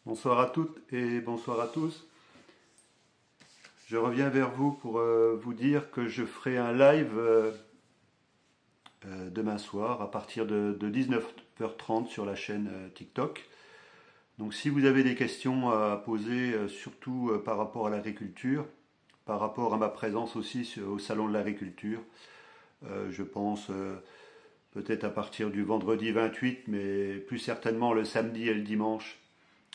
Bonsoir à toutes et bonsoir à tous. Je reviens vers vous pour vous dire que je ferai un live demain soir à partir de 19h30 sur la chaîne TikTok. Donc si vous avez des questions à poser, surtout par rapport à l'agriculture, par rapport à ma présence aussi au Salon de l'agriculture, je pense peut-être à partir du vendredi 28, mais plus certainement le samedi et le dimanche,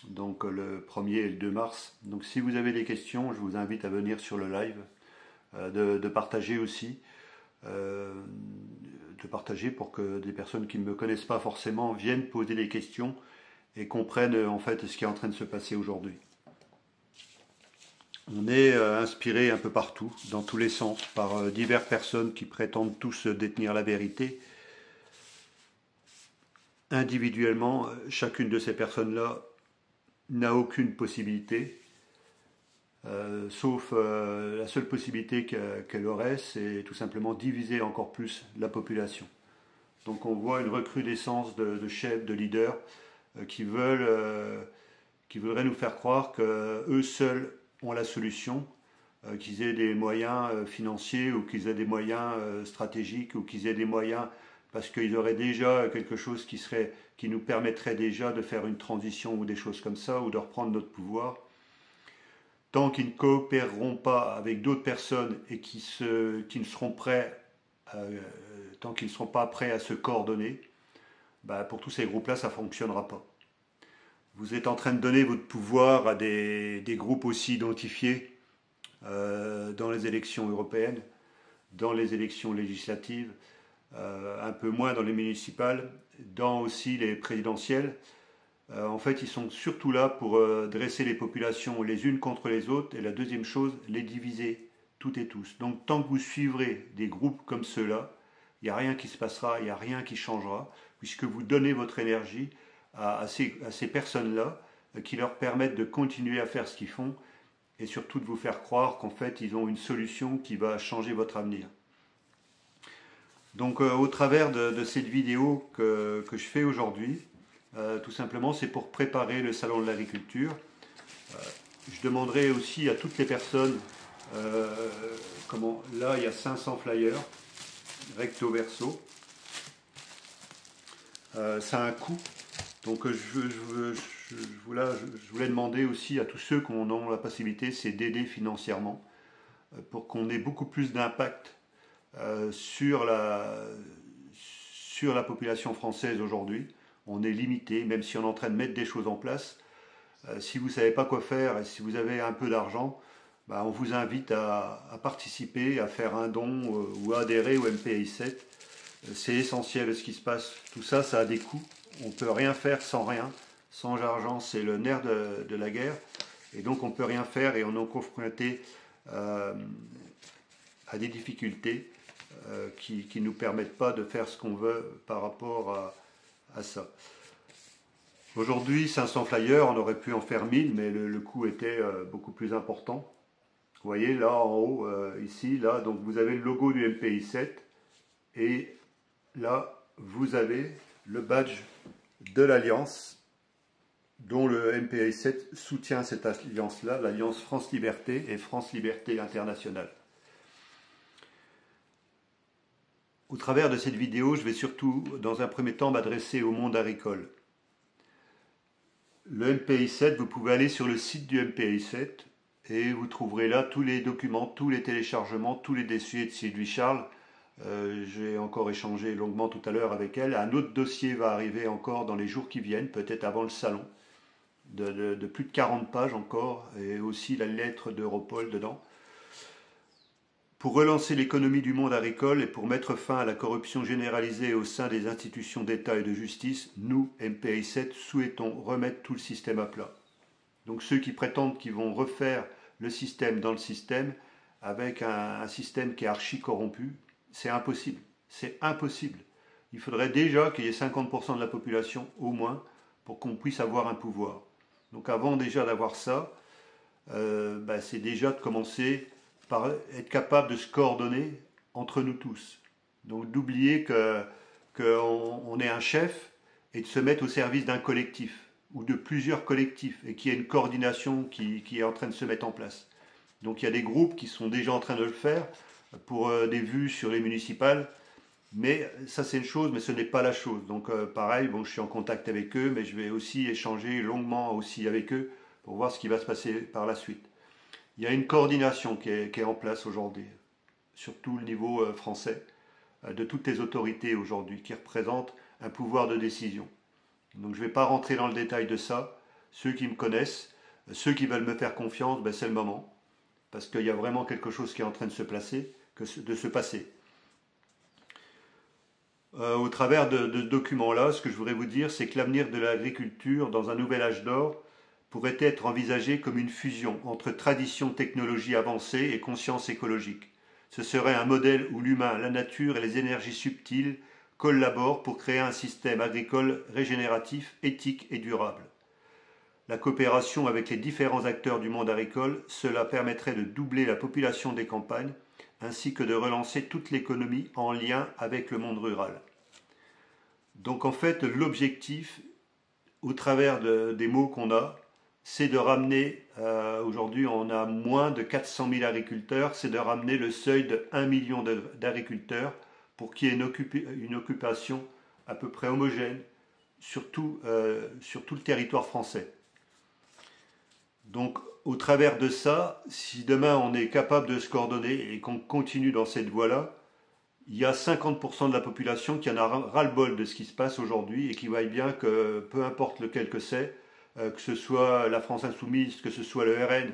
donc le 1er et le 2 mars. Donc si vous avez des questions, je vous invite à venir sur le live, de partager aussi, de partager pour que des personnes qui ne me connaissent pas forcément viennent poser des questions et comprennent en fait ce qui est en train de se passer aujourd'hui. On est inspiré un peu partout, dans tous les sens, par diverses personnes qui prétendent tous détenir la vérité. Individuellement, chacune de ces personnes-là n'a aucune possibilité, sauf la seule possibilité qu'elle aurait, c'est tout simplement diviser encore plus la population. Donc on voit une recrudescence de chefs, de leaders qui voudraient nous faire croire qu'eux seuls ont la solution, qu'ils aient des moyens financiers ou qu'ils aient des moyens stratégiques ou qu'ils aient des moyens parce qu'ils auraient déjà quelque chose qui nous permettrait déjà de faire une transition ou des choses comme ça, ou de reprendre notre pouvoir. Tant qu'ils ne coopéreront pas avec d'autres personnes et qui ne seront prêts, tant qu'ils ne seront pas prêts à se coordonner, pour tous ces groupes-là, ça ne fonctionnera pas. Vous êtes en train de donner votre pouvoir à des groupes aussi identifiés dans les élections européennes, dans les élections législatives, un peu moins dans les municipales, dans aussi les présidentielles. En fait, ils sont surtout là pour dresser les populations les unes contre les autres, et la deuxième chose, les diviser toutes et tous. Donc tant que vous suivrez des groupes comme ceux-là, il n'y a rien qui se passera, il n'y a rien qui changera, puisque vous donnez votre énergie à ces personnes-là qui leur permettent de continuer à faire ce qu'ils font, et surtout de vous faire croire qu'en fait, ils ont une solution qui va changer votre avenir. Donc au travers de cette vidéo que je fais aujourd'hui, tout simplement c'est pour préparer le salon de l'agriculture. Je demanderai aussi à toutes les personnes, là il y a 500 flyers, recto verso, ça a un coût. Donc je voulais demander aussi à tous ceux qui en ont la possibilité, c'est d'aider financièrement pour qu'on ait beaucoup plus d'impact sur la population française aujourd'hui. On est limité, même si on est en train de mettre des choses en place. Si vous ne savez pas quoi faire et si vous avez un peu d'argent, on vous invite à participer, à faire un don ou à adhérer au MPI 7. C'est essentiel ce qui se passe. Tout ça, ça a des coûts. On ne peut rien faire sans rien. Sans argent, c'est le nerf de la guerre. Et donc on ne peut rien faire et on est confronté à des difficultés qui ne nous permettent pas de faire ce qu'on veut par rapport à ça. Aujourd'hui, 500 flyers, on aurait pu en faire 1000, mais le coût était beaucoup plus important. Vous voyez, là en haut, ici, là, donc vous avez le logo du MPI 7, et là, vous avez le badge de l'Alliance, dont le MPI 7 soutient cette alliance-là, l'Alliance France Liberté et France Liberté Internationale. Au travers de cette vidéo, je vais surtout, dans un premier temps, m'adresser au monde agricole. Le MPI 7, vous pouvez aller sur le site du MPI 7 et vous trouverez là tous les documents, tous les téléchargements, tous les dossiers de Sylvie Charles. J'ai encore échangé longuement tout à l'heure avec elle. Un autre dossier va arriver encore dans les jours qui viennent, peut-être avant le salon, de plus de 40 pages encore, et aussi la lettre d'Europol dedans. Pour relancer l'économie du monde agricole et pour mettre fin à la corruption généralisée au sein des institutions d'État et de justice, nous, MPI 7, souhaitons remettre tout le système à plat. Donc ceux qui prétendent qu'ils vont refaire le système dans le système, avec un système qui est archi corrompu, c'est impossible. C'est impossible. Il faudrait déjà qu'il y ait 50% de la population, au moins, pour qu'on puisse avoir un pouvoir. Donc avant déjà d'avoir ça, c'est déjà de commencer par être capable de se coordonner entre nous tous. Donc d'oublier qu'on est un chef et de se mettre au service d'un collectif ou de plusieurs collectifs et qu'il y a une coordination qui est en train de se mettre en place. Donc il y a des groupes qui sont déjà en train de le faire pour des vues sur les municipales, mais ça c'est une chose, mais ce n'est pas la chose. Donc pareil, bon, je suis en contact avec eux, mais je vais aussi échanger longuement aussi avec eux pour voir ce qui va se passer par la suite. Il y a une coordination qui est en place aujourd'hui, surtout le niveau français, de toutes les autorités aujourd'hui qui représentent un pouvoir de décision. Donc je ne vais pas rentrer dans le détail de ça. Ceux qui me connaissent, ceux qui veulent me faire confiance, ben c'est le moment. Parce qu'il y a vraiment quelque chose qui est en train de se passer. Au travers de ce document-là, ce que je voudrais vous dire, c'est que l'avenir de l'agriculture dans un nouvel âge d'or pourrait être envisagé comme une fusion entre tradition, technologie avancée et conscience écologique. Ce serait un modèle où l'humain, la nature et les énergies subtiles collaborent pour créer un système agricole régénératif, éthique et durable. La coopération avec les différents acteurs du monde agricole, cela permettrait de doubler la population des campagnes, ainsi que de relancer toute l'économie en lien avec le monde rural. Donc en fait, l'objectif, au travers des mots qu'on a, c'est de ramener, aujourd'hui on a moins de 400 000 agriculteurs, c'est de ramener le seuil de 1 million d'agriculteurs pour qu'il y ait une occupation à peu près homogène sur tout le territoire français. Donc au travers de ça, si demain on est capable de se coordonner et qu'on continue dans cette voie-là, il y a 50% de la population qui en a ras-le-bol de ce qui se passe aujourd'hui et qui voit bien que peu importe lequel que c'est, que ce soit la France Insoumise, que ce soit le RN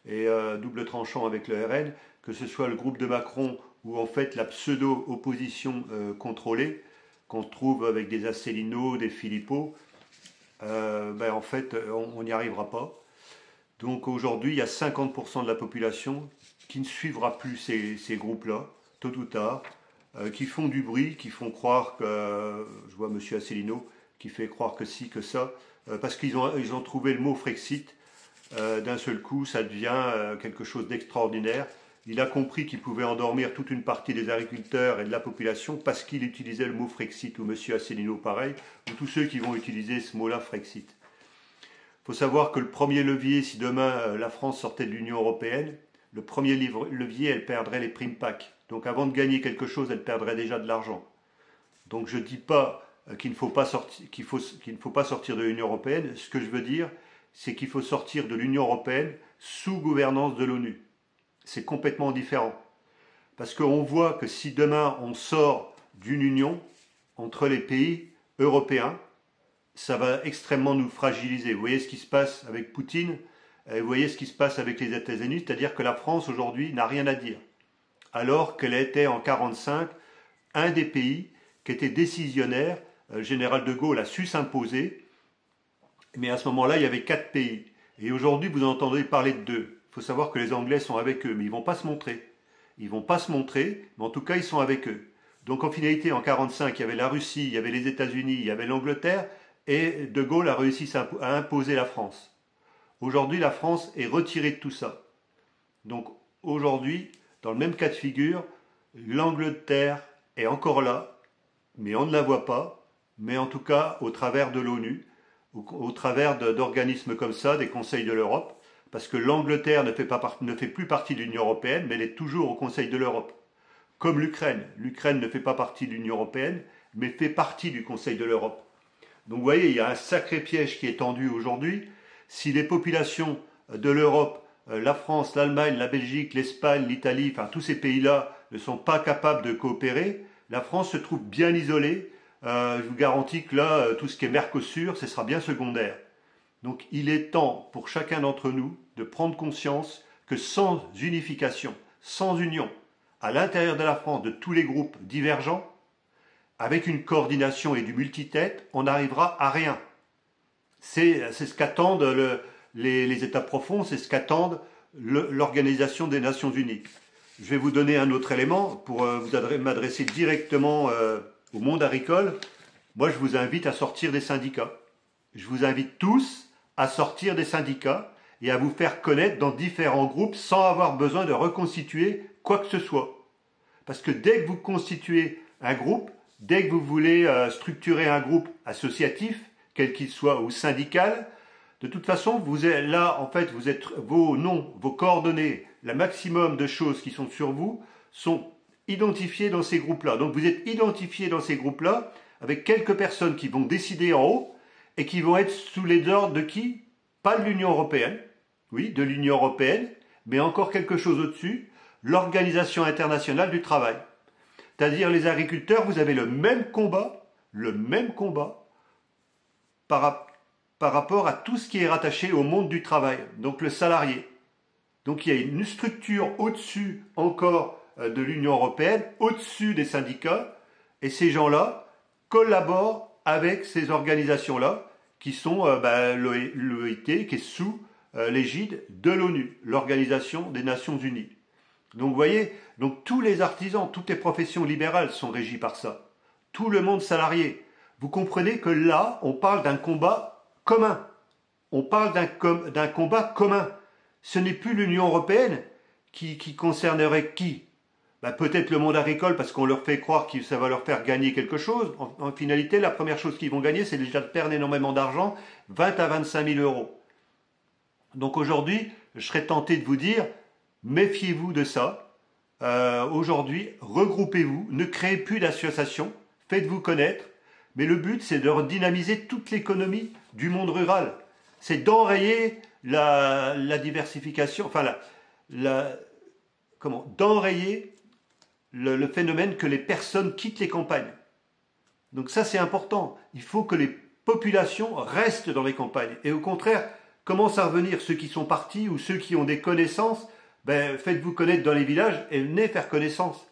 et double tranchant avec le RN, que ce soit le groupe de Macron ou en fait la pseudo-opposition contrôlée qu'on trouve avec des Asselineau, des Philippot, ben en fait on n'y arrivera pas. Donc aujourd'hui il y a 50% de la population qui ne suivra plus ces groupes-là, tôt ou tard, qui font du bruit, qui font croire que, je vois M. Asselineau qui fait croire que si, que ça, parce qu'ils ont trouvé le mot Frexit, d'un seul coup ça devient quelque chose d'extraordinaire. Il a compris qu'il pouvait endormir toute une partie des agriculteurs et de la population parce qu'il utilisait le mot Frexit, ou M. Asselineau pareil, ou tous ceux qui vont utiliser ce mot-là Frexit. Il faut savoir que le premier levier, si demain la France sortait de l'Union européenne, le premier levier, elle perdrait les primes PAC. Donc avant de gagner quelque chose, elle perdrait déjà de l'argent. Donc je ne dis pas qu'il ne faut pas sortir de l'Union européenne. Ce que je veux dire, c'est qu'il faut sortir de l'Union européenne sous gouvernance de l'ONU. C'est complètement différent. Parce qu'on voit que si demain on sort d'une union entre les pays européens, ça va extrêmement nous fragiliser. Vous voyez ce qui se passe avec Poutine, vous voyez ce qui se passe avec les États-Unis, c'est-à-dire que la France aujourd'hui n'a rien à dire. Alors qu'elle était en 1945 un des pays qui était décisionnaire. Le général de Gaulle a su s'imposer, mais à ce moment-là, il y avait 4 pays. Et aujourd'hui, vous entendez parler de 2. Il faut savoir que les Anglais sont avec eux, mais ils ne vont pas se montrer. Ils ne vont pas se montrer, mais en tout cas, ils sont avec eux. Donc en finalité, en 1945, il y avait la Russie, il y avait les États-Unis, il y avait l'Angleterre, et de Gaulle a réussi à imposer la France. Aujourd'hui, la France est retirée de tout ça. Donc aujourd'hui, dans le même cas de figure, l'Angleterre est encore là, mais on ne la voit pas, mais en tout cas au travers de l'ONU, au travers d'organismes comme ça, des conseils de l'Europe, parce que l'Angleterre ne fait plus partie de l'Union européenne, mais elle est toujours au Conseil de l'Europe. Comme l'Ukraine. L'Ukraine ne fait pas partie de l'Union européenne, mais fait partie du Conseil de l'Europe. Donc vous voyez, il y a un sacré piège qui est tendu aujourd'hui. Si les populations de l'Europe, la France, l'Allemagne, la Belgique, l'Espagne, l'Italie, enfin tous ces pays-là ne sont pas capables de coopérer, la France se trouve bien isolée. Je vous garantis que là, tout ce qui est Mercosur, ce sera bien secondaire. Donc il est temps pour chacun d'entre nous de prendre conscience que sans unification, sans union, à l'intérieur de la France, de tous les groupes divergents, avec une coordination et du multitête, on n'arrivera à rien. C'est ce qu'attendent les États profonds, c'est ce qu'attendent l'Organisation des Nations Unies. Je vais vous donner un autre élément pour m'adresser directement au monde agricole. Moi, je vous invite à sortir des syndicats. Je vous invite tous à sortir des syndicats et à vous faire connaître dans différents groupes sans avoir besoin de reconstituer quoi que ce soit. Parce que dès que vous constituez un groupe, dès que vous voulez structurer un groupe associatif, quel qu'il soit, ou syndical, De toute façon, vous êtes là, en fait, vous êtes vos noms, vos coordonnées, le maximum de choses qui sont sur vous sont identifiées dans ces groupes-là. Donc vous êtes identifiés dans ces groupes-là avec quelques personnes qui vont décider en haut et qui vont être sous les ordres de qui? Pas de l'Union européenne, oui, de l'Union européenne, mais encore quelque chose au-dessus, l'Organisation internationale du travail. C'est-à-dire les agriculteurs, vous avez le même combat par rapport à tout ce qui est rattaché au monde du travail, donc le salarié. Donc il y a une structure au-dessus encore de l'Union européenne, au-dessus des syndicats, et ces gens-là collaborent avec ces organisations-là, qui sont l'OIT, qui est sous l'égide de l'ONU, l'Organisation des Nations Unies. Donc vous voyez, donc tous les artisans, toutes les professions libérales sont régies par ça. Tout le monde salarié. Vous comprenez que là, on parle d'un combat commun. On parle d'un combat commun. Ce n'est plus l'Union européenne qui concernerait qui? Peut-être le monde agricole parce qu'on leur fait croire que ça va leur faire gagner quelque chose. En finalité, la première chose qu'ils vont gagner, c'est déjà de perdre énormément d'argent, 20 à 25 000 euros. Donc aujourd'hui, je serais tenté de vous dire, méfiez-vous de ça. Aujourd'hui, regroupez-vous, ne créez plus d'associations, faites-vous connaître. Mais le but, c'est de redynamiser toute l'économie du monde rural. C'est d'enrayer la diversification, enfin d'enrayer le phénomène que les personnes quittent les campagnes. Donc ça, c'est important. Il faut que les populations restent dans les campagnes. Et au contraire, commencent à revenir ceux qui sont partis ou ceux qui ont des connaissances. Faites-vous connaître dans les villages et venez faire connaissance.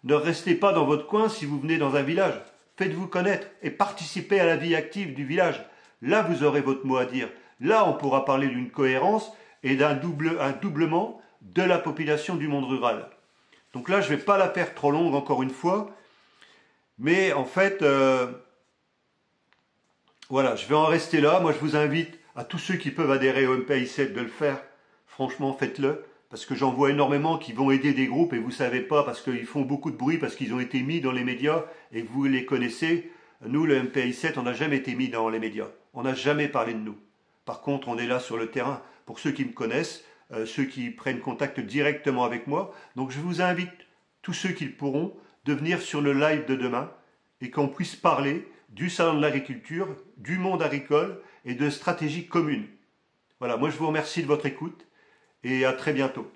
Ne restez pas dans votre coin si vous venez dans un village. Faites-vous connaître et participez à la vie active du village. Là, vous aurez votre mot à dire. Là, on pourra parler d'une cohérence et d'un doublement de la population du monde rural. Donc là, je ne vais pas la faire trop longue encore une fois. Mais en fait, voilà, je vais en rester là. Moi, je vous invite à tous ceux qui peuvent adhérer au MPI 7 de le faire. Franchement, faites-le. Parce que j'en vois énormément qui vont aider des groupes et vous ne savez pas parce qu'ils font beaucoup de bruit, parce qu'ils ont été mis dans les médias et vous les connaissez. Nous, le MPI 7, on n'a jamais été mis dans les médias. On n'a jamais parlé de nous. Par contre, on est là sur le terrain. Pour ceux qui me connaissent, ceux qui prennent contact directement avec moi. Donc je vous invite, tous ceux qui le pourront, de venir sur le live de demain et qu'on puisse parler du salon de l'agriculture, du monde agricole et de stratégies communes. Voilà, moi je vous remercie de votre écoute et à très bientôt.